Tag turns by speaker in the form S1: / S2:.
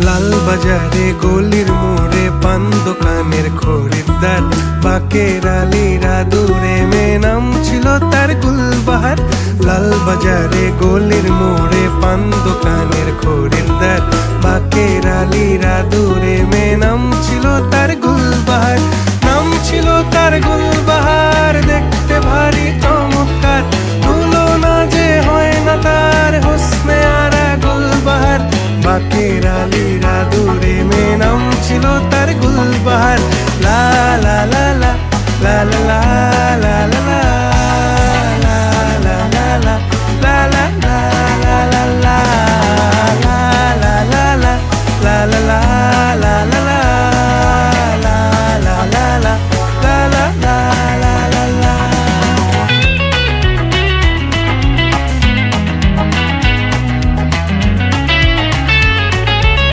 S1: লাল বাজারে গলির মোড়ে পান দোকানের খরিদ্দার, বাকের আলীরা দূরে মে নাম ছিল তার গুলবাহার। লাল বাজারে গলির মোড়ে পান দোকানের খরিদ্দার, বাকের আলীরা দূরে মে নাম ছিল তার গুলবাহার। নাম ছিল তার গুলবাহার, দেখতে ভারী চমৎকার, তুলনা যে হয় না তার হোসনে আরা গুলবাহার। বাকের আলীরা দূরে মে নাম ছিল তার গুলবাহার। লা লা লা লা লা লা লা লা